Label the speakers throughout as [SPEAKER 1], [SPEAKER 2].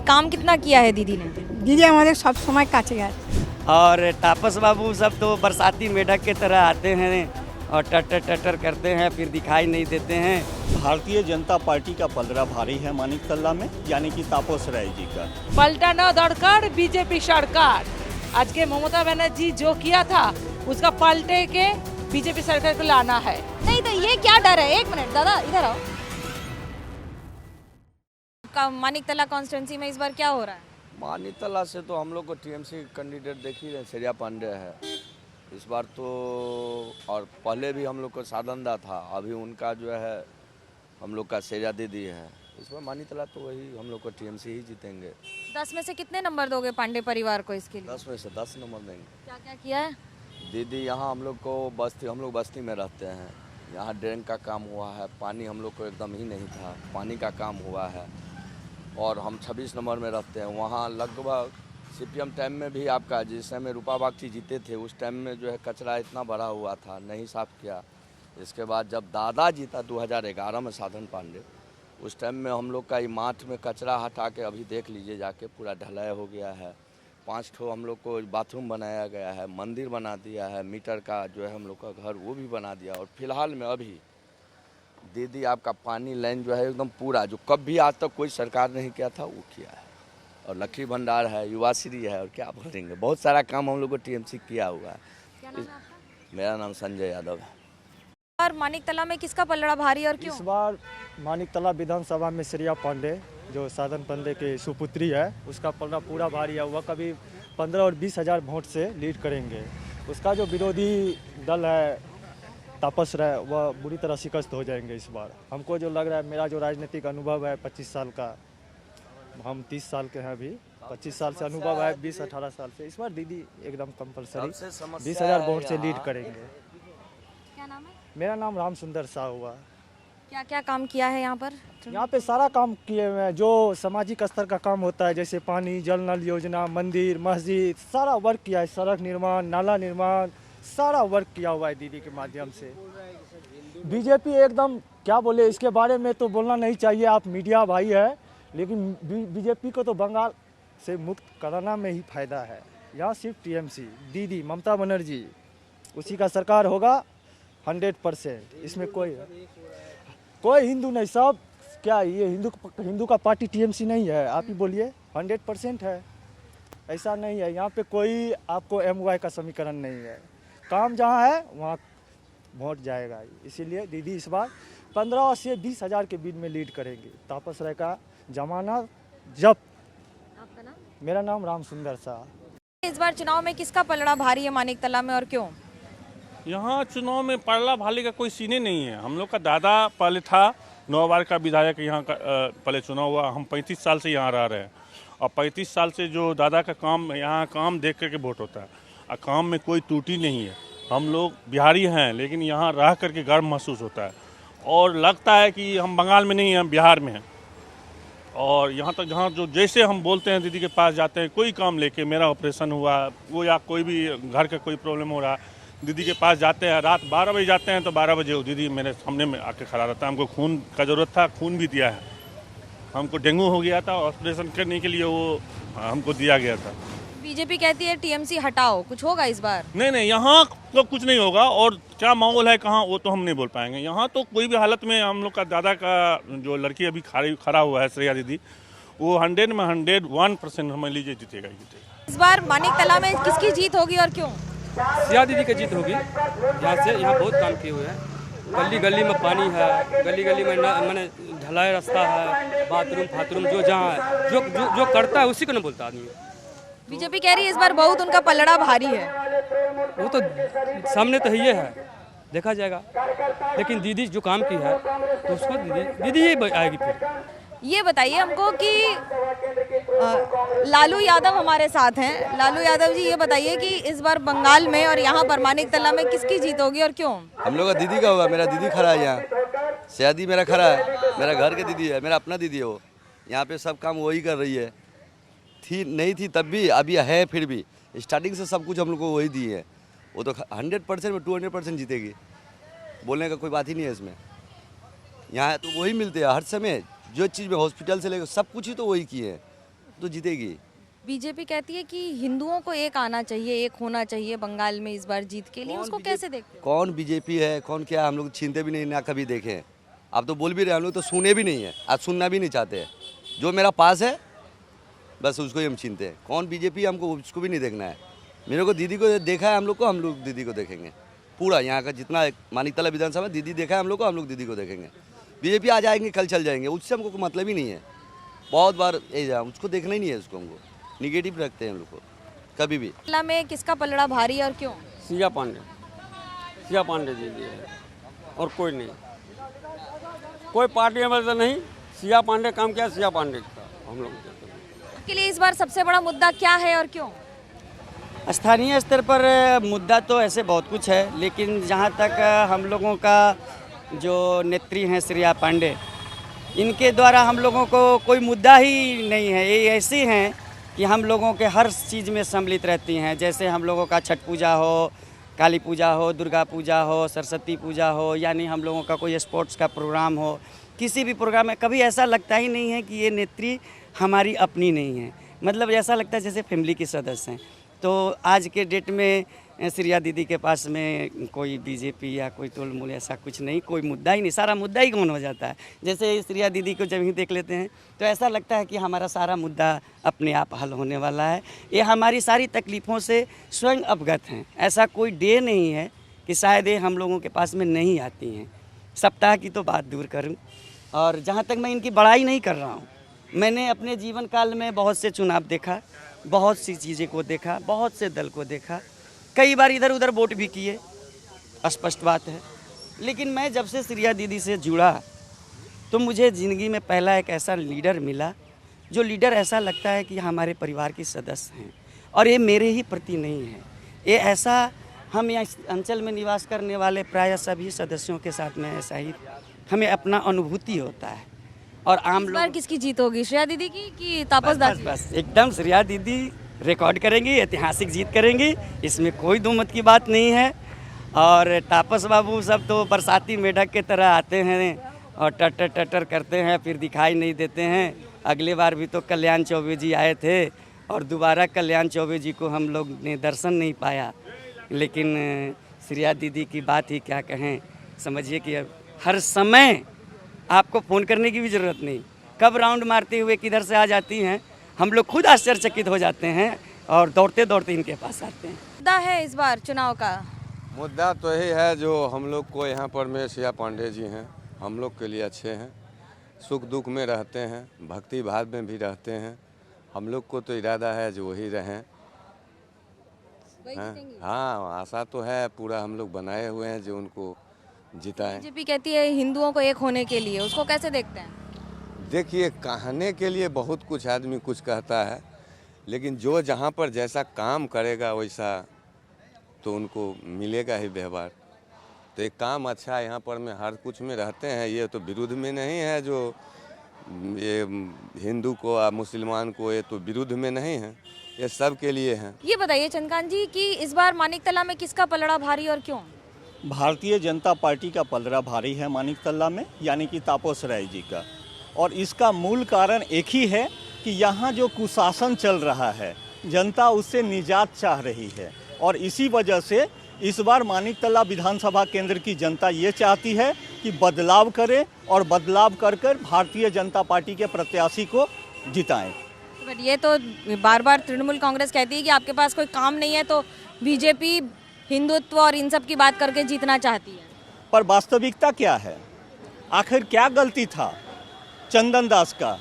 [SPEAKER 1] काम कितना किया है दीदी ने?
[SPEAKER 2] दीदी हमारे सब समय काचे गए
[SPEAKER 3] और तापस बाबू सब तो बरसाती मेढक के तरह आते हैं और टटर टटर करते हैं, फिर दिखाई नहीं देते हैं।
[SPEAKER 4] भारतीय जनता पार्टी का पलड़ा भारी है मानिकतला में, यानी कि तापस राय जी का।
[SPEAKER 5] पलटाना दरकार बीजेपी सरकार। आज के ममता बनर्जी जो किया था उसका पलटे के बीजेपी सरकार को लाना है।
[SPEAKER 1] नहीं तो ये क्या डर है? एक मिनट दादा इधर आओ। मानिकतला कॉन्स्टिट्यूंसी में इस बार क्या हो रहा है?
[SPEAKER 6] मानिकतला से तो हम लोग को टीएमसी कैंडिडेट देख ही रहे, श्रेया पांडे है इस बार तो। और पहले भी हम लोग को साधनदा था, अभी उनका जो है हम लोग का श्रेया दीदी है। इस बार मानिकतला तो वही हम लोग को टीएमसी ही जीतेंगे।
[SPEAKER 1] 10 में से कितने नंबर दोगे पांडे परिवार को इसके लिए?
[SPEAKER 6] 10 में से 10 नंबर देंगे।
[SPEAKER 1] क्या क्या किया है
[SPEAKER 6] दीदी? यहाँ हम लोग को हम लोग बस्ती में रहते हैं, यहाँ ड्रेन का काम हुआ है, पानी हम लोग को एकदम ही नहीं था, पानी का काम हुआ है। और हम 26 नंबर में रहते हैं, वहाँ लगभग सीपीएम टाइम में भी आपका जिस समय रूपा बागची जीते थे उस टाइम में जो है कचरा इतना भरा हुआ था, नहीं साफ़ किया। इसके बाद जब दादा जीता 2011 में साधन पांडे, उस टाइम में हम लोग का ये माठ में कचरा हटा के अभी देख लीजिए जाके पूरा ढलाई हो गया है। 5 ठो हम लोग को बाथरूम बनाया गया है, मंदिर बना दिया है, मीटर का जो है हम लोग का घर वो भी बना दिया। और फिलहाल में अभी दीदी आपका पानी लाइन जो है एकदम पूरा, जो कभी आज तक कोई सरकार नहीं किया था वो किया है। और लक्ष्मी भंडार है, युवाश्री है, और क्या बोलेंगे, बहुत सारा काम हम लोग को टीएमसी किया हुआ है।
[SPEAKER 1] क्या नाम है आपका?
[SPEAKER 6] मेरा नाम संजय यादव है।
[SPEAKER 1] और मानिकतला में किसका पलड़ा भारी और क्यों?
[SPEAKER 7] इस बार मानिकतला विधानसभा में श्रेया पांडे जो साधन पांडे के सुपुत्री है, उसका पलड़ा पूरा भारी है। वह कभी 15 और 20 हज़ार वोट से लीड करेंगे। उसका जो विरोधी दल है तापस राय, वह बुरी तरह शिकस्त हो जाएंगे इस बार। हमको जो लग रहा है, मेरा जो राजनीतिक अनुभव है 25 साल का, हम 30 साल के हैं अभी, 25 साल से अनुभव है, 20-18 साल से। इस बार दीदी एकदम कंपलसरी 20 हज़ार वोट से लीड करेंगे।
[SPEAKER 1] क्या नाम है?
[SPEAKER 7] मेरा नाम राम सुंदर शाह हुआ।
[SPEAKER 1] क्या क्या काम किया है यहाँ पर?
[SPEAKER 7] यहाँ पे सारा काम किए हुए हैं जो सामाजिक स्तर का काम होता है, जैसे पानी, जल नल योजना, मंदिर, मस्जिद, सारा वर्क किया है। सड़क निर्माण, नाला निर्माण, सारा वर्क किया हुआ है दीदी के माध्यम से। बीजेपी एकदम क्या बोले, इसके बारे में तो बोलना नहीं चाहिए, आप मीडिया भाई है, लेकिन बीजेपी को तो बंगाल से मुक्त कराना में ही फायदा है। यहाँ सिर्फ टीएमसी, दीदी ममता बनर्जी, उसी का सरकार होगा 100%। इसमें कोई हिंदू नहीं, सब क्या ये हिंदू का पार्टी टीएमसी नहीं है? आप ही बोलिए, 100% है। ऐसा नहीं है, यहाँ पे कोई आपको MY का समीकरण नहीं है। काम जहाँ है वहाँ वोट जाएगा। इसीलिए दीदी इस बार 15 से 20 हज़ार के बीच में लीड करेंगी। तापस राय का जमाना जब।
[SPEAKER 1] आपका नाम?
[SPEAKER 7] मेरा नाम राम सुंदर शाह।
[SPEAKER 1] इस बार चुनाव में किसका पलड़ा भारी है मानिकतला में और क्यों?
[SPEAKER 8] यहाँ चुनाव में पलड़ा भाली का कोई सीने नहीं है। हम लोग का दादा पहले था 9 बार का विधायक, यहाँ का पहले चुनाव हुआ। हम 35 साल से यहाँ रह रहे हैं और 35 साल से जो दादा का काम, यहाँ काम देख करके वोट होता है और काम में कोई त्रुटि नहीं है। हम लोग बिहारी हैं लेकिन यहाँ रह करके गर्व महसूस होता है और लगता है कि हम बंगाल में नहीं हैं, बिहार में हैं। और यहाँ तक जहाँ जो जैसे हम बोलते हैं, दीदी के पास जाते हैं, कोई काम लेके, मेरा ऑपरेशन हुआ वो या कोई भी घर का कोई प्रॉब्लम हो रहा है, दीदी के पास जाते हैं। रात 12 बजे जाते हैं तो 12 बजे वो दीदी मेरे सामने में आके खड़ा रहता है। हमको खून का ज़रूरत था, खून भी दिया है। हमको डेंगू हो गया था, ऑपरेशन करने के लिए वो हमको दिया गया था।
[SPEAKER 1] बीजेपी कहती है टीएमसी हटाओ, कुछ होगा इस बार?
[SPEAKER 8] नहीं, यहाँ तो कुछ नहीं होगा। और क्या माहौल है कहाँ, वो तो हम नहीं बोल पाएंगे। यहाँ तो कोई भी हालत में हम लोग का दादा का जो लड़की अभी खड़ा हुआ है, श्रेया दीदी, वो 100 में 101% हमें लीजिए जीतेगा।
[SPEAKER 1] इस बार मानिकतला में किसकी जीत होगी और क्यों?
[SPEAKER 9] श्रेया दीदी की जीत होगी। यहाँ बहुत काम किए हुए हैं, गली गली में पानी है, गली गली में मैंने ढलाई रास्ता है, बाथरूम जो जहाँ है, जो करता है उसी को नहीं बोलता आदमी।
[SPEAKER 1] बीजेपी कह रही है इस बार बहुत उनका पलड़ा भारी है।
[SPEAKER 9] वो तो सामने तो ये है, देखा जाएगा। लेकिन दीदी जो काम की है तो उसको दीदी ही आएगी। फिर
[SPEAKER 1] ये बताइए हमको कि लालू यादव हमारे साथ हैं। लालू यादव जी, ये बताइए कि इस बार बंगाल में और यहाँ पर मानिकतला में किसकी जीत होगी और क्यों?
[SPEAKER 6] हम लोग का दीदी का होगा। मेरा दीदी खड़ा है यहाँ, शादी मेरा खड़ा है, मेरा घर के दीदी है, मेरा अपना दीदी है। वो यहाँ पे सब काम वही कर रही है। नहीं थी तब भी, अभी है, फिर भी स्टार्टिंग से सब कुछ हम लोग को वही दी है। वो तो 100% में 200% जीतेगी, बोलने का कोई बात ही नहीं है इसमें। यहाँ तो वही मिलते हैं हर समय, जो चीज़ में हॉस्पिटल से लेकर सब कुछ ही तो वही किए हैं। तो जीतेगी।
[SPEAKER 1] बीजेपी कहती है कि हिंदुओं को एक आना चाहिए, एक होना चाहिए बंगाल में इस बार जीत के लिए, उसको कैसे देखते हो?
[SPEAKER 6] कौन बीजेपी है, कौन क्या, हम लोग छीनते भी नहीं, ना कभी देखे हैं। आप तो बोल भी रहे, हम लोग तो सुने भी नहीं है, आज सुनना भी नहीं चाहते हैं। जो मेरा पास है बस उसको ही हम छीनते हैं। कौन बीजेपी हमको उसको भी नहीं देखना है। मेरे को दीदी को देखा है, हम लोग दीदी को देखेंगे। पूरा यहाँ का जितना मानिकतला विधानसभा दीदी देखा है हम लोग दीदी को देखेंगे। बीजेपी आ जाएंगे, कल चल जाएंगे, उससे हमको कोई मतलब ही नहीं है। बहुत बार उसको देखना ही नहीं है, उसको हमको निगेटिव रखते हैं हम लोग को कभी भी।
[SPEAKER 1] तल्ला में किसका पलड़ा भारी और क्यों?
[SPEAKER 9] सिया पांडे जी है और कोई नहीं, कोई पार्टी में तो नहीं। सिया पांडे काम किया, सिया पांडे का हम लोग
[SPEAKER 1] के लिए इस बार सबसे बड़ा मुद्दा क्या है और क्यों?
[SPEAKER 3] स्थानीय स्तर पर मुद्दा तो ऐसे बहुत कुछ है, लेकिन जहाँ तक हम लोगों का जो नेत्री हैं श्रेया पांडे, इनके द्वारा हम लोगों को कोई मुद्दा ही नहीं है। ये ऐसी हैं कि हम लोगों के हर चीज़ में सम्मिलित रहती हैं। जैसे हम लोगों का छठ पूजा हो, काली पूजा हो, दुर्गा पूजा हो, सरस्वती पूजा हो, यानी हम लोगों का कोई स्पोर्ट्स का प्रोग्राम हो, किसी भी प्रोग्राम में कभी ऐसा लगता ही नहीं है कि ये नेत्री हमारी अपनी नहीं है। मतलब ऐसा लगता है जैसे फैमिली के सदस्य हैं। तो आज के डेट में श्रेया दीदी के पास में कोई बीजेपी या कोई तोलमोल ऐसा कुछ नहीं, कोई मुद्दा ही नहीं, सारा मुद्दा ही कौन हो जाता है। जैसे श्रेया दीदी को जब ही देख लेते हैं तो ऐसा लगता है कि हमारा सारा मुद्दा अपने आप हल होने वाला है। ये हमारी सारी तकलीफ़ों से स्वयं अवगत हैं। ऐसा कोई डे नहीं है कि शायद ये हम लोगों के पास में नहीं आती हैं। सप्ताह की तो बात दूर करूं, और जहां तक मैं इनकी बड़ाई नहीं कर रहा हूं, मैंने अपने जीवन काल में बहुत से चुनाव देखा, बहुत सी चीज़ें को देखा, बहुत से दल को देखा, कई बार इधर उधर वोट भी किए, स्पष्ट बात है। लेकिन मैं जब से श्रेया दीदी से जुड़ा तो मुझे ज़िंदगी में पहला एक ऐसा लीडर मिला, जो लीडर ऐसा लगता है कि हमारे परिवार के सदस्य हैं, और ये मेरे ही प्रति नहीं है। ये ऐसा हम यहाँ अंचल में निवास करने वाले प्राय सभी सदस्यों के साथ में ऐसा ही हमें अपना अनुभूति होता है। और आम
[SPEAKER 1] इस बार किसकी जीत होगी, श्रेया दीदी की कि तापस दास?
[SPEAKER 3] बस एकदम श्रेया दीदी रिकॉर्ड करेंगी, ऐतिहासिक जीत करेंगी, इसमें कोई दो मत की बात नहीं है। और तापस बाबू सब तो बरसाती मेढक के तरह आते हैं और टटर टटर करते हैं, फिर दिखाई नहीं देते हैं। अगले बार भी तो कल्याण चौबे जी आए थे और दोबारा कल्याण चौबे जी को हम लोग ने दर्शन नहीं पाया। लेकिन श्रेया दीदी की बात ही क्या कहें, समझिए कि हर समय आपको फ़ोन करने की भी ज़रूरत नहीं, कब राउंड मारते हुए किधर से आ जाती हैं, हम लोग खुद आश्चर्यचकित हो जाते हैं और दौड़ते दौड़ते इनके पास आते हैं।
[SPEAKER 1] मुद्दा है इस बार चुनाव का?
[SPEAKER 10] मुद्दा तो यही है जो हम लोग को यहाँ पर में सिया पांडे जी हैं, हम लोग के लिए अच्छे हैं, सुख दुख में रहते हैं, भक्ति भाव में भी रहते हैं। हम लोग को तो इरादा है जो वही रहें। हाँ, आशा तो है, पूरा हम लोग बनाए हुए हैं जो उनको जिताएं।
[SPEAKER 1] बीजेपी कहती है हिंदुओं को एक होने के लिए, उसको कैसे देखते हैं?
[SPEAKER 10] देखिए, कहने के लिए बहुत कुछ आदमी कुछ कहता है, लेकिन जो जहाँ पर जैसा काम करेगा वैसा तो उनको मिलेगा ही व्यवहार। तो एक काम अच्छा है, यहाँ पर में हर कुछ में रहते हैं, ये तो विरुद्ध में नहीं है। जो ये हिंदू को और मुसलमान को, ये तो विरुद्ध में नहीं है, ये सब के लिए है।
[SPEAKER 1] ये बताइए चंद्रकांत जी कि इस बार मानिकतला में किसका पलड़ा भारी और क्यों?
[SPEAKER 4] भारतीय जनता पार्टी का पलड़ा भारी है मानिकतला में, यानी कि तापस राय जी का। और इसका मूल कारण एक ही है कि यहाँ जो कुशासन चल रहा है, जनता उससे निजात चाह रही है। और इसी वजह से इस बार मानिकतला विधानसभा केंद्र की जनता ये चाहती है कि बदलाव करे और बदलाव कर कर भारतीय जनता पार्टी के प्रत्याशी को जिताएं।
[SPEAKER 1] बट ये तो बार बार तृणमूल कांग्रेस कहती है कि आपके पास कोई काम नहीं है, तो बीजेपी हिंदुत्व और इन सब की बात करके जीतना चाहती है।
[SPEAKER 4] पर वास्तविकता क्या है? आखिर क्या गलती था चंदन दास का,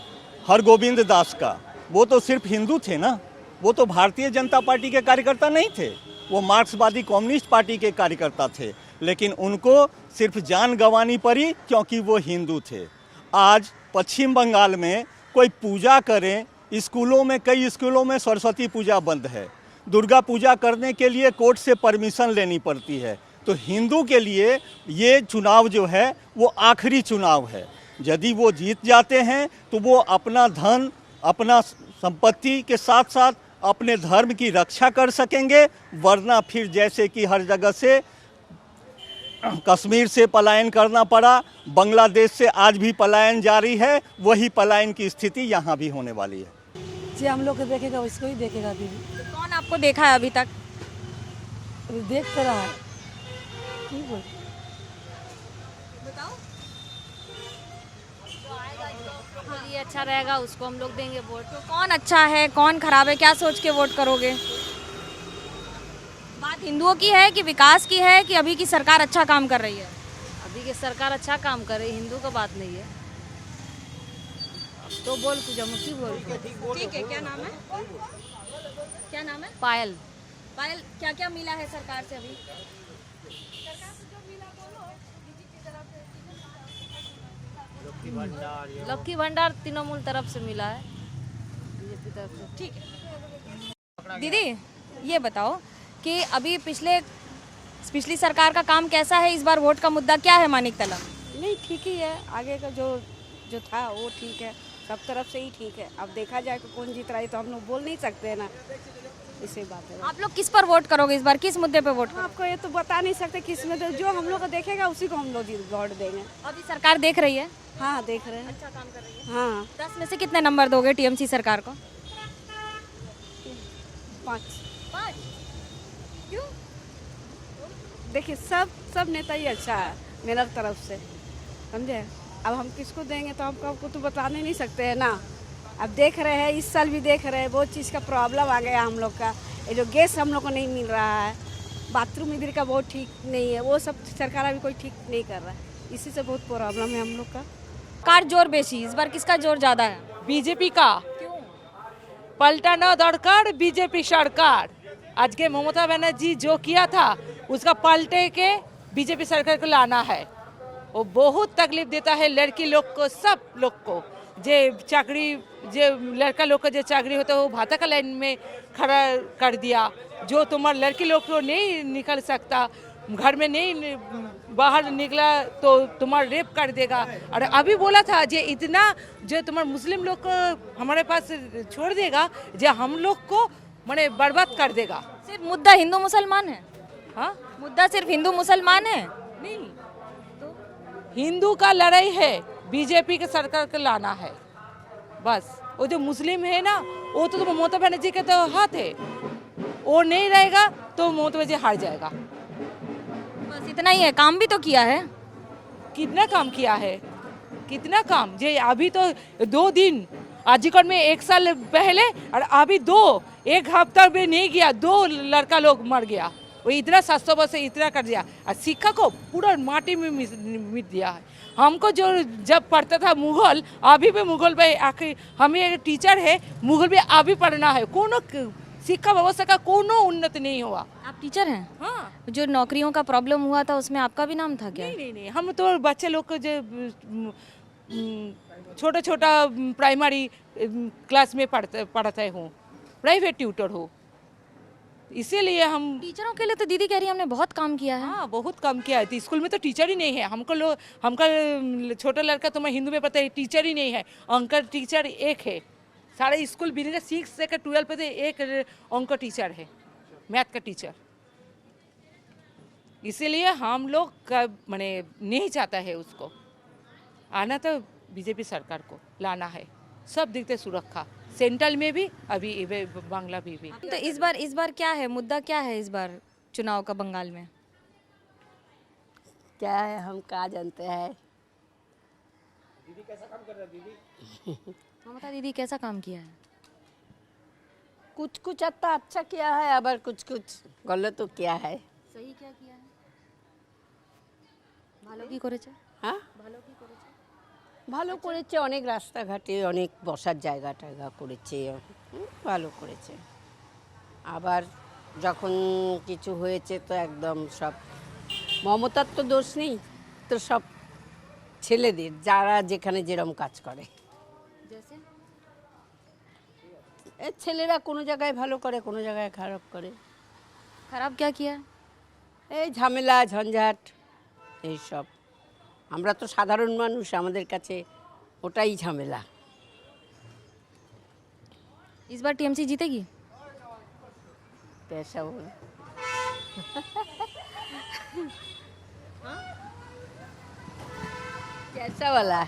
[SPEAKER 4] हरगोविंद दास का? वो तो सिर्फ हिंदू थे ना, वो तो भारतीय जनता पार्टी के कार्यकर्ता नहीं थे, वो मार्क्सवादी कम्युनिस्ट पार्टी के कार्यकर्ता थे। लेकिन उनको सिर्फ जान गंवानी पड़ी क्योंकि वो हिंदू थे। आज पश्चिम बंगाल में कोई पूजा करें, स्कूलों में, कई स्कूलों में सरस्वती पूजा बंद है, दुर्गा पूजा करने के लिए कोर्ट से परमिशन लेनी पड़ती है। तो हिंदू के लिए ये चुनाव जो है वो आखिरी चुनाव है। यदि वो जीत जाते हैं तो वो अपना धन, अपना संपत्ति के साथ साथ अपने धर्म की रक्षा कर सकेंगे। वरना फिर जैसे कि हर जगह से कश्मीर से पलायन करना पड़ा, बांग्लादेश से आज भी पलायन जारी है, वही पलायन की स्थिति यहाँ भी होने वाली है।
[SPEAKER 5] जो हम लोग को देखेगा उसको ही देखेगा दीदी।
[SPEAKER 1] तो कौन आपको देखा है अभी तक?
[SPEAKER 5] अभी देख तो रहा है। ठीक है।
[SPEAKER 1] बताओ।
[SPEAKER 11] ये अच्छा रहेगा उसको हम लोग देंगे वोट।
[SPEAKER 1] तो कौन अच्छा है कौन खराब है, क्या सोच के वोट करोगे? बात हिंदुओं की है कि विकास की है कि अभी की सरकार अच्छा काम कर रही है?
[SPEAKER 11] अभी की सरकार अच्छा काम कर रही है, हिंदू का बात नहीं है। तो बोल कुछ बोल।
[SPEAKER 1] ठीक है, क्या नाम है? क्या नाम है?
[SPEAKER 11] पायल।
[SPEAKER 1] पायल, क्या क्या मिला है सरकार से अभी?
[SPEAKER 11] लक्की भंडार तृणमूल तरफ से मिला है, बीजेपी तरफ से।
[SPEAKER 1] ठीक है। दीदी ये बताओ कि अभी पिछली सरकार का काम कैसा है, इस बार वोट का मुद्दा क्या है मानिक तला?
[SPEAKER 2] नहीं, ठीक ही है। आगे का जो था वो ठीक है, सब तरफ से ही ठीक है। अब देखा जाए कि कौन जीत रहा है तो हम लोग बोल नहीं सकते हैं ना, इसी बात है।
[SPEAKER 1] आप लोग किस पर वोट करोगे इस बार, किस मुद्दे पे वोट करोगे?
[SPEAKER 2] आपको ये तो बता नहीं सकते किस में, तो जो हम लोग को देखेगा उसी को हम लोग वोट देंगे।
[SPEAKER 1] अभी सरकार देख रही है,
[SPEAKER 2] हाँ देख रहे हैं।
[SPEAKER 1] अच्छा काम कर रही है।
[SPEAKER 2] हाँ
[SPEAKER 1] 10 में से कितने नंबर दोगे टीएमसी सरकार को?
[SPEAKER 2] 5।
[SPEAKER 1] 5? क्यों?
[SPEAKER 2] देखिए सब नेता ही अच्छा है मेरा तरफ से, समझे। अब हम किसको देंगे तो हम आपको तो बताने नहीं सकते हैं ना। अब देख रहे हैं, इस साल भी देख रहे हैं, बहुत चीज़ का प्रॉब्लम आ गया हम लोग का। ये जो गैस हम लोग को नहीं मिल रहा है, बाथरूम इधर का बहुत ठीक नहीं है, वो सब सरकार अभी कोई ठीक नहीं कर रहा है, इसी से बहुत प्रॉब्लम है हम लोग का।
[SPEAKER 1] कार जोर बेशी, इस बार किसका जोर ज्यादा है?
[SPEAKER 5] बीजेपी का।
[SPEAKER 1] क्यों?
[SPEAKER 5] पलटाना दरकार बीजेपी सरकार। आज के ममता बनर्जी जो किया था उसका पलटे के बीजेपी सरकार को लाना है। वो बहुत तकलीफ देता है लड़की लोग को, सब लोग को। जे चाकरी, जे लड़का लोग का जो चाकरी होता है वो भाता का लाइन में खड़ा कर दिया। जो तुम्हारा लड़की लोग को नहीं निकल सकता, घर में नहीं बाहर निकला तो तुम्हारा रेप कर देगा। और अभी बोला था जे इतना जो तुम्हारे मुस्लिम लोग को हमारे पास छोड़ देगा, जो हम लोग को माने बर्बाद कर देगा।
[SPEAKER 1] सिर्फ मुद्दा हिंदू मुसलमान है?
[SPEAKER 5] हाँ,
[SPEAKER 1] मुद्दा सिर्फ हिंदू मुसलमान है?
[SPEAKER 5] नहीं तो हिंदू का लड़ाई है, बीजेपी के सरकार को लाना है बस। वो जो मुस्लिम है ना, वो तो ममता बनर्जी के तो हाथ है, वो नहीं रहेगा तो ममता बनर्जी हार जाएगा।
[SPEAKER 1] बस इतना ही है, काम भी तो किया है।
[SPEAKER 5] कितना काम किया है, कितना काम। जे अभी तो 2 दिन आजीकड़ में 1 साल पहले, और अभी 1 हफ्ता भी नहीं गया 2 लड़का लोग मर गया। वो इतना 700 बस इतना कर दिया, और शिक्षा को पूरा माटी में मिट दिया है। हमको जो जब पढ़ता था मुगल, अभी भी मुगल पे आखिर हमें एक टीचर है, मुगल पे अभी पढ़ना है। कोनो शिक्षा व्यवस्था का कोनो उन्नति नहीं हुआ।
[SPEAKER 1] आप टीचर हैं?
[SPEAKER 5] हाँ।
[SPEAKER 1] जो नौकरियों का प्रॉब्लम हुआ था उसमें आपका भी नाम था क्या?
[SPEAKER 5] नहीं, हम तो बच्चे लोग को जो छोटा छोटा प्राइमरी क्लास में पढ़ते हूँ, प्राइवेट ट्यूटर हूँ, इसीलिए हम।
[SPEAKER 1] टीचरों के लिए तो दीदी कह रही है हमने बहुत काम किया है।
[SPEAKER 5] हाँ, बहुत काम किया है। स्कूल में तो टीचर ही नहीं है। हमका छोटा लड़का तो मैं हिंदू में पता है, टीचर ही नहीं है। अंक टीचर एक है, सारे स्कूल बिना 6 से 12 पे एक अंक टीचर है, मैथ का टीचर। इसीलिए हम लोग माने नहीं चाहता है उसको आना, तो बीजेपी सरकार को लाना है। सब दिखते सुरक्षा, सेंट्रल में भी, अभी बांग्ला भी।
[SPEAKER 1] तो इस बार क्या है मुद्दा, क्या है इस बार चुनाव का बंगाल में?
[SPEAKER 2] क्या है हम क्या जानते हैं।
[SPEAKER 7] दीदी कैसा काम कर रहा है दीदी?
[SPEAKER 1] ममता दीदी कैसा काम किया है?
[SPEAKER 2] कुछ अच्छा किया है, अबर कुछ गलत तो किया है।
[SPEAKER 1] सही क्या किया है? ভালো কি করেছে?
[SPEAKER 2] হ্যাঁ ভালো করেছে, অনেক রাস্তাঘাটে অনেক বসার জায়গা টায়গা করেছে, ভালো করেছে। আবার যখন কিছু হয়েছে তো একদম সব মমতার তো দোষ নেই, তো সব ছেলেদের যারা যেখানে যেরকম কাজ করে। এ ছেলেরা কোনো জায়গায় ভালো করে, কোনো জায়গায় খারাপ করে।
[SPEAKER 1] খারাপ क्या किया?
[SPEAKER 2] এই ঝামেলা ঝঞ্ঝাট এইসব। আমরা তো সাধারণ মানুষ, আমাদের কাছে ওটাই ঝামেলা।
[SPEAKER 1] इस बार टीएमसी जीतेगी?
[SPEAKER 2] कैसा बोल कैसा वाला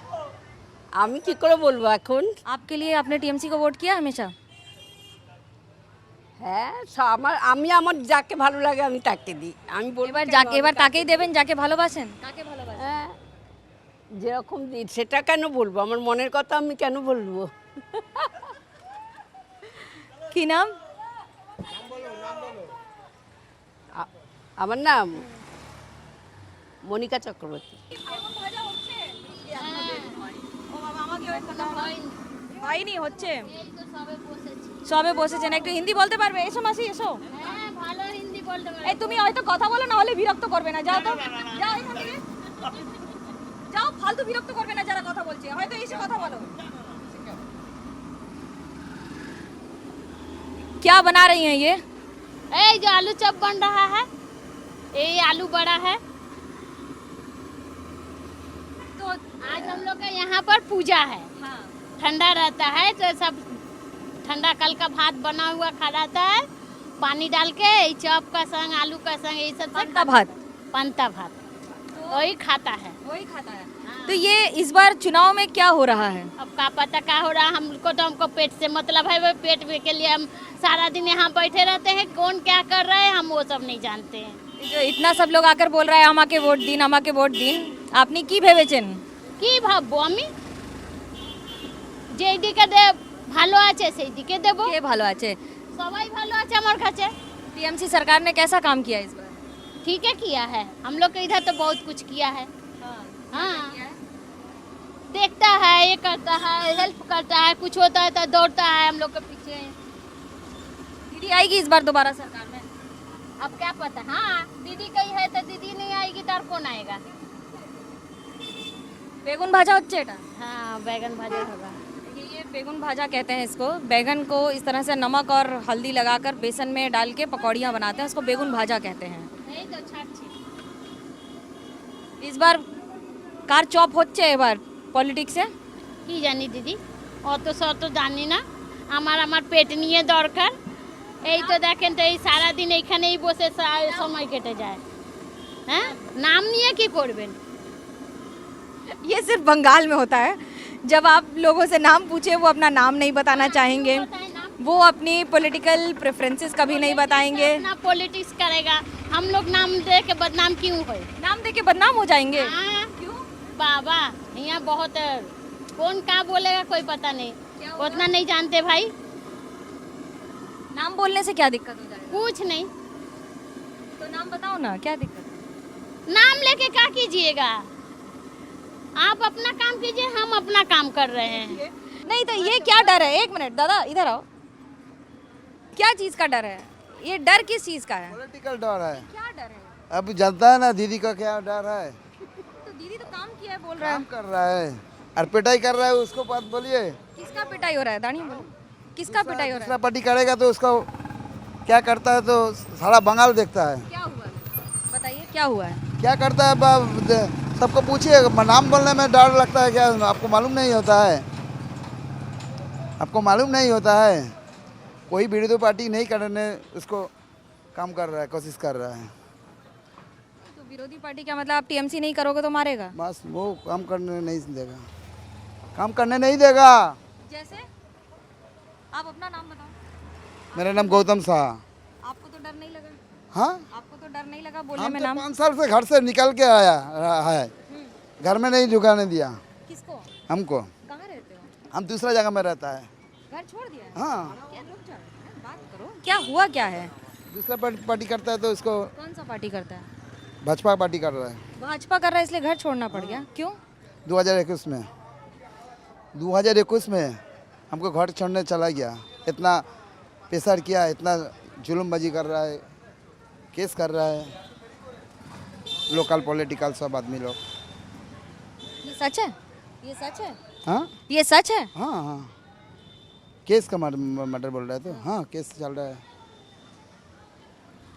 [SPEAKER 2] আমি কি করে বলবো এখন।
[SPEAKER 1] आपके लिए आपने टीएमसी को वोट किया हमेशा?
[SPEAKER 2] হ্যাঁ আমি আমার যাকে ভালো লাগে আমি তাকে দিই। আমি বলবো
[SPEAKER 1] এবার তাকেই দেবেন যাকে ভালোবাসেন। কাকে ভালোবাসেন?
[SPEAKER 2] হ্যাঁ যেরকম দিই সেটা কেন বলবো, আমার মনের কথা আমি কেন বলবো।
[SPEAKER 1] কি নাম?
[SPEAKER 2] আমার নাম মনিকা চক্রবর্তী।
[SPEAKER 1] হয়নি, হচ্ছে সবে বসেছেন। একটু হিন্দি বলতে পারবে? এসো মাসি এসো।
[SPEAKER 11] ভালো হিন্দি বলতে পারে।
[SPEAKER 1] এই তুমি হয়তো কথা বলো, না হলে বিরক্ত করবে না। যাও তো, যাও এখান থেকে যাও, ফালতু বিরক্ত করবে না যারা কথা বলছে। হয়তো এসে কথা বলো। क्या बना रही हैं ये?
[SPEAKER 11] जो आलू चॉप बन रहा है, ये आलू बड़ा है। तो आज हम लोग का यहाँ पर पूजा है।
[SPEAKER 1] हाँ।
[SPEAKER 11] ठंडा रहता है तो सब ठंडा कल का भात बना हुआ खा रहता है, पानी डाल के चॉप का संग आलू का संग ये सब
[SPEAKER 1] पांता भात।
[SPEAKER 11] पांता भात वही खाता है।
[SPEAKER 1] वही खाता है। तो ये इस बार चुनाव में क्या हो रहा है?
[SPEAKER 11] अब का पता क्या हो रहा है, हमको पेट से मतलब है। वो पेट के लिए हम सारा दिन यहाँ बैठे रहते हैं, कौन क्या कर रहा है हम वो सब नहीं जानते हैं।
[SPEAKER 1] जो इतना सब लोग आकर बोल रहा है আমাকে ভোট দিন, আমাকে ভোট দিন, আপনি কি ভেবেছেন?
[SPEAKER 11] কি ভাববো আমি, যেই দিকে ভালো আছে সেই দিকে দেবো।
[SPEAKER 1] কে ভালো আছে?
[SPEAKER 11] সবাই ভালো আছে আমার কাছে।
[SPEAKER 1] टीएमसी सरकार ने कैसा काम किया इस बार?
[SPEAKER 11] ठीक है किया है, हम लोग के इधर तो बहुत कुछ किया है। हाँ देखता है, ये करता है, हेल्प करता है, कुछ होता है तो दौड़ता है हम लोग के पीछे।
[SPEAKER 1] दीदी आएगी इस बार दोबारा सरकार में?
[SPEAKER 11] अब क्या पता। हाँ दीदी कही है तो दीदी नहीं आएगी तो और कौन आएगा।
[SPEAKER 1] বেগুন ভাজা হচ্ছে এটা।
[SPEAKER 11] हाँ बैगन भाजा होगा।
[SPEAKER 1] ये बेगुन भाजा कहते हैं इसको। बैगन को इस तरह से नमक और हल्दी लगाकर बेसन में डाल के पकौड़ियाँ बनाते हैं, उसको बेगुन भाजा कहते हैं।
[SPEAKER 11] नहीं तो छाछी
[SPEAKER 1] इस बार कार चॉप হচ্ছে এবার পলিটিক্সে।
[SPEAKER 11] কি জানি দিদি, অত শত জানি না। আমার পেট নিয়ে দরকার। এই তো দেখেন তো এই সারা দিন এইখানেই বসে সময় কেটে যায়। হ্যাঁ নাম নিয়ে কি করবেন?
[SPEAKER 1] ये सिर्फ बंगाल में होता है। जब आप लोगों से नाम पूछे वो अपना नाम नहीं बताना चाहेंगे, वो अपनी पॉलिटिकल प्रेफरेंसेस कभी नहीं बताएंगे।
[SPEAKER 11] अपना पॉलिटिक्स करेगा, हम लोग नाम दे के बदनाम क्यों हो?
[SPEAKER 1] नाम दे के बदनाम हो जाएंगे।
[SPEAKER 11] हाँ, क्यों बाबा, यहाँ बहुत कौन क्या बोलेगा कोई पता नहीं, उतना नहीं जानते भाई।
[SPEAKER 1] नाम बोलने से क्या दिक्कत हो जाएगी?
[SPEAKER 11] कुछ नहीं,
[SPEAKER 1] तो नाम बताओ ना, क्या दिक्कत है?
[SPEAKER 11] नाम लेके क्या कीजिएगा? आप अपना काम कीजिए, हम अपना काम कर रहे हैं।
[SPEAKER 1] नहीं तो ये क्या डर है? एक मिनट दादा इधर आओ। क्या चीज का डर है? ये डर किस चीज का है?
[SPEAKER 12] पॉलिटिकल डर है।
[SPEAKER 1] क्या डर है?
[SPEAKER 12] अब जानता है ना दीदी का क्या डर है।
[SPEAKER 1] तो दीदी तो काम किया है, बोल रहा
[SPEAKER 12] काम
[SPEAKER 1] है।
[SPEAKER 12] कर रहा है और पिटाई कर रहा है, उसको बात बोलिए।
[SPEAKER 1] किसका पिटाई हो रहा है? दानी बोलो, किसका पिटाई हो रहा
[SPEAKER 12] दूसरा पार्टी करेगा तो उसका क्या करता है तो सारा बंगाल देखता है।
[SPEAKER 1] है? क्या हुआ है? बताइए क्या हुआ है?
[SPEAKER 12] क्या करता है सबको पूछिए, नाम बोलने में डर लगता है क्या? आपको मालूम नहीं होता है? आपको मालूम नहीं होता है? कोई विरोधी पार्टी नहीं करने उसको काम कर रहा है, कोशिश कर रहा है।
[SPEAKER 1] तो विरोधी पार्टी का मतलब आप टीएमसी नहीं करोगे तो मारेगा?
[SPEAKER 12] बस वो काम करने नहीं देगा, काम करने नहीं देगा।
[SPEAKER 1] जैसे आप अपना नाम बताओ।
[SPEAKER 12] मेरा नाम गौतम शाह।
[SPEAKER 1] आपको तो डर नहीं लगा?
[SPEAKER 12] हाँ,
[SPEAKER 1] आपको तो डर नहीं लगा बोलने
[SPEAKER 12] हम
[SPEAKER 1] में
[SPEAKER 12] तो
[SPEAKER 1] नाम?
[SPEAKER 12] 5 साल से घर से निकल के आया है, घर में नहीं झुकाने दिया
[SPEAKER 1] किसको?
[SPEAKER 12] हमको।
[SPEAKER 1] कहाँ रहते हो?
[SPEAKER 12] हम दूसरा जगह में रहता है।
[SPEAKER 1] घर छोड़ दिया है?
[SPEAKER 12] हाँ,
[SPEAKER 1] क्या रुक जाओ, बात करो। क्या हुआ क्या है?
[SPEAKER 12] दूसरा पार्टी करता है तो उसको
[SPEAKER 1] कौन सा पार्टी करता है?
[SPEAKER 12] भाजपा पार्टी कर रहा है।
[SPEAKER 1] भाजपा कर रहा है इसलिए घर छोड़ना पड़ गया? क्यों?
[SPEAKER 12] 2021 में हमको घर छोड़ने चला गया। इतना प्रेशर किया, इतना जुल्मबाजी कर रहा है, केस कर रहा है लोकल पॉलिटिकल सब आदमी लोग।
[SPEAKER 1] ये सच है? ये सच है?
[SPEAKER 12] हाँ
[SPEAKER 1] ये सच है?
[SPEAKER 12] हाँ हाँ, केस का मैटर बोल रहा है तो हाँ केस चल रहा है।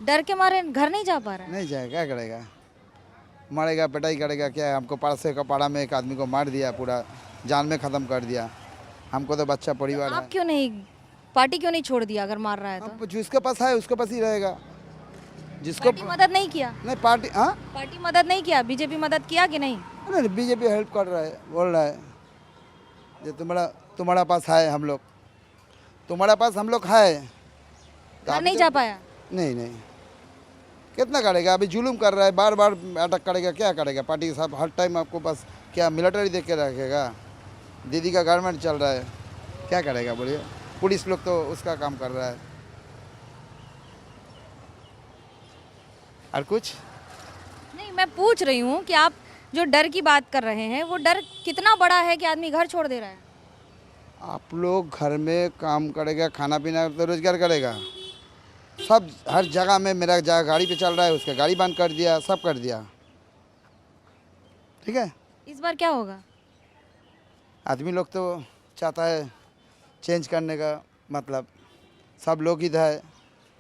[SPEAKER 1] डर के मारे घर नहीं जा पा रहा है?
[SPEAKER 12] नहीं जाएगा, क्या करेगा? मारेगा, पिटाई करेगा क्या? हमको पाड़े का पाड़ा में एक आदमी को मार दिया, पूरा जान में ख़त्म कर दिया। हमको तो बच्चा परिवार
[SPEAKER 1] आप
[SPEAKER 12] है।
[SPEAKER 1] क्यों नहीं, पार्टी क्यों नहीं छोड़ दिया अगर मार रहा है तो?
[SPEAKER 12] हम जिसके पास है उसके पास ही रहेगा। जिसको
[SPEAKER 1] पार्टी मदद नहीं किया?
[SPEAKER 12] नहीं पार्टी, हाँ
[SPEAKER 1] पार्टी मदद नहीं किया? बीजेपी मदद किया कि नहीं?
[SPEAKER 12] नहीं, बीजेपी हेल्प कर रहा है, बोल रहा है जो तुम्हारा पास है हम लोग, तुम्हारा पास हम लोग है तो
[SPEAKER 1] घर
[SPEAKER 12] आप
[SPEAKER 1] नहीं
[SPEAKER 12] तो-
[SPEAKER 1] जा पाया?
[SPEAKER 12] नहीं नहीं, कितना करेगा? अभी जुलूम कर रहा है, बार बार अटक करेगा, क्या करेगा? पार्टी के साथ हर टाइम आपको बस क्या मिलिट्री देख के रखेगा? दीदी का गवर्नमेंट चल रहा है, क्या करेगा बोलिए? पुलिस लोग तो उसका काम कर रहा है। और कुछ
[SPEAKER 1] नहीं, मैं पूछ रही हूँ कि आप जो डर की बात कर रहे हैं वो डर कितना बड़ा है कि आदमी घर छोड़ दे रहा है?
[SPEAKER 12] आप लोग घर में काम करेगा, खाना पीना तो रोजगार करेगा, सब हर जगह में मेरा जगह गाड़ी पे चल रहा है, उसका गाड़ी बंद कर दिया, सब कर दिया। ठीक है,
[SPEAKER 1] इस बार क्या होगा?
[SPEAKER 12] आदमी लोग तो चाहता है चेंज करने का, मतलब सब लोग इधर है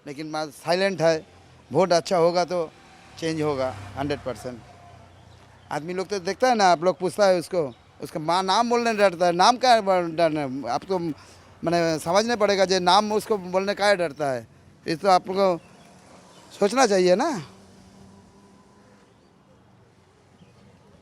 [SPEAKER 12] लेकिन साइलेंट है। वोट अच्छा होगा तो चेंज होगा 100%। आदमी लोग तो देखता है ना, आप लोग पूछता है उसको, उसका माँ नाम बोलने डरता है। नाम क्या डरना? आपको मैंने समझने पड़ेगा जो नाम उसको बोलने का डरता है। इस तो आपको सोचना चाहिए ना।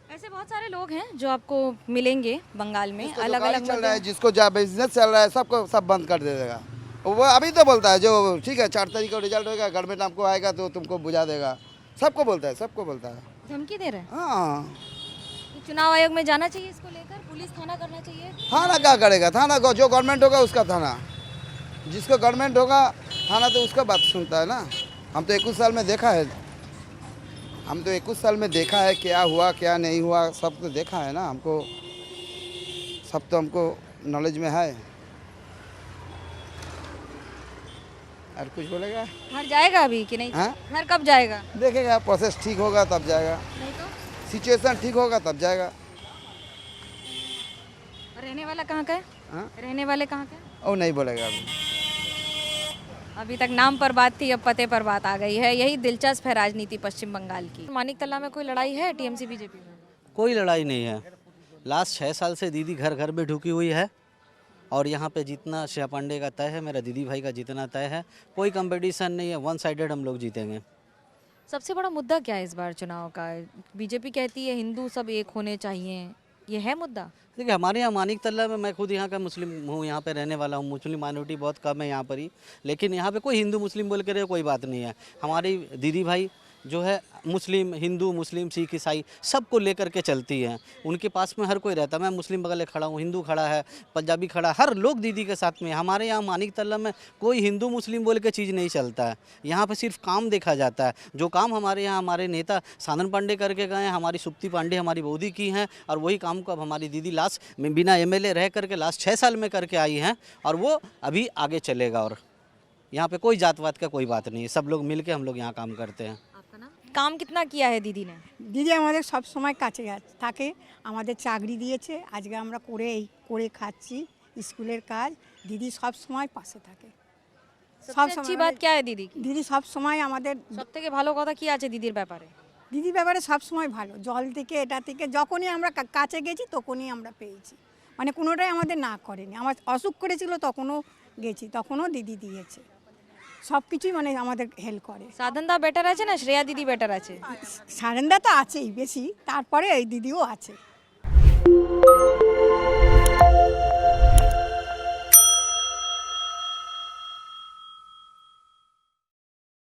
[SPEAKER 1] ऐसे बहुत सारे लोग हैं जो आपको मिलेंगे बंगाल में,
[SPEAKER 12] जिसको
[SPEAKER 1] अलग
[SPEAKER 12] दुकान
[SPEAKER 1] अलग
[SPEAKER 12] चल रहा है, जिसको जहाँ बिजनेस चल रहा है, सबको सब बंद कर दे देगा। वो अभी तो बोलता है जो ठीक है 4 तारीख को रिजल्ट होगा, गवर्नमेंट आपको आएगा तो तुमको बुझा देगा। सबको बोलता है, सबको बोलता है।
[SPEAKER 1] धमकी दे रहे हैं।
[SPEAKER 12] हाँ,
[SPEAKER 1] कि चुनाव आयोग में जाना चाहिए इसको लेकर, पुलिस थाना करना चाहिए।
[SPEAKER 12] थाना क्या करेगा? थाना को जो गवर्नमेंट होगा उसका थाना, जिसको गवर्नमेंट होगा थाना तो उसका बात सुनता है ना। हम तो 21 साल में देखा है, हम तो 21 साल में देखा है क्या हुआ क्या नहीं हुआ, सब तो देखा है ना हमको, सब तो हमको नॉलेज में है। और कुछ बोलेगा?
[SPEAKER 1] घर जाएगा अभी कि नहीं?
[SPEAKER 12] हाँ?
[SPEAKER 1] घर कब जाएगा?
[SPEAKER 12] देखेगा, प्रोसेस ठीक होगा तब जाएगा,
[SPEAKER 1] नहीं तो?
[SPEAKER 12] सिचुएशन ठीक होगा तब जाएगा।
[SPEAKER 1] रहने वाला कहाँ का है?
[SPEAKER 12] हाँ?
[SPEAKER 1] रहने वाले कहाँ का है?
[SPEAKER 12] और नहीं बोलेगा अभी।
[SPEAKER 1] अभी तक नाम पर बात थी, अब पते पर बात आ गई है। यही दिलचस्प है राजनीति पश्चिम बंगाल की। मानिकतला में कोई लड़ाई है टीएमसी बीजेपी में?
[SPEAKER 13] कोई लड़ाई नहीं है। लास्ट 6 साल से दीदी घर घर में ढुकी हुई है और यहाँ पे जितना श्रेया पांडे का तय है, मेरा दीदी भाई का जितना तय है, कोई कंपटीशन नहीं है, 1 साइडेड हम लोग जीतेंगे।
[SPEAKER 1] सबसे बड़ा मुद्दा क्या है इस बार चुनाव का? बीजेपी कहती है हिंदू सब एक होने चाहिए, ये है मुद्दा?
[SPEAKER 13] देखिए, हमारे यहाँ मानिकतला में, मैं खुद यहाँ का मुस्लिम हूँ, यहाँ पे रहने वाला हूँ, मुस्लिम माइनॉरिटी बहुत कम है यहाँ पर ही, लेकिन यहाँ पे कोई हिंदू मुस्लिम बोल के रहे कोई बात नहीं है। हमारी दीदी भाई जो है मुस्लिम, हिंदू, मुस्लिम, सिख, ईसाई सबको लेकर के चलती हैं। उनके पास में हर कोई रहता है। मैं मुस्लिम बगल खड़ा हूँ, हिंदू खड़ा है, पंजाबी खड़ा, हर लोग दीदी के साथ में। हमारे यहाँ मानिकतला में कोई हिंदू मुस्लिम बोल के चीज़ नहीं चलता है। यहाँ पे सिर्फ काम देखा जाता है। जो काम हमारे यहाँ हमारे नेता साधन पांडे करके गए हैं, हमारी सुप्ति पांडे हमारी बौदी की हैं, और वही काम को अब हमारी दीदी लास्ट में बिना MLA रह करके लास्ट 6 साल में करके आई हैं, और वो अभी आगे चलेगा। और यहाँ पे कोई जातवाद का कोई बात नहीं है, सब लोग मिल के हम लोग यहाँ काम करते हैं।
[SPEAKER 1] काम कितना किया है दीदी ने?
[SPEAKER 14] দিদি আমাদের সব সময় কাছে থাকে, আমাদের চাকরি দিয়েছে, আজকে আমরা করে খাচ্ছি স্কুলের কাজ। দিদি সব সময় পাশে থাকে।
[SPEAKER 1] सबसे अच्छी बात क्या है दीदी की?
[SPEAKER 14] দিদি সব সময় আমাদের,
[SPEAKER 1] সবথেকে ভালো কথা কি আছে দিদির ব্যাপারে?
[SPEAKER 14] দিদির ব্যাপারে সব সময় ভালো। জল থেকে এটা থেকে যখনই আমরা কাছে গেছি তখনই আমরা পেয়েছি, মানে কোনোটাই আমাদের না করেনি। আমার অসুখ করেছিল তখনও গেছি, তখনও দিদি দিয়েছে, সব কিছুই মানে আমাদের হেল্প করে।
[SPEAKER 1] সাধনদা বেটার আছে না শ্রেয়া দিদি বেটার আছে?
[SPEAKER 14] সারেন্দা তো আছেই বেশি, তারপরে এই দিদিও আছে।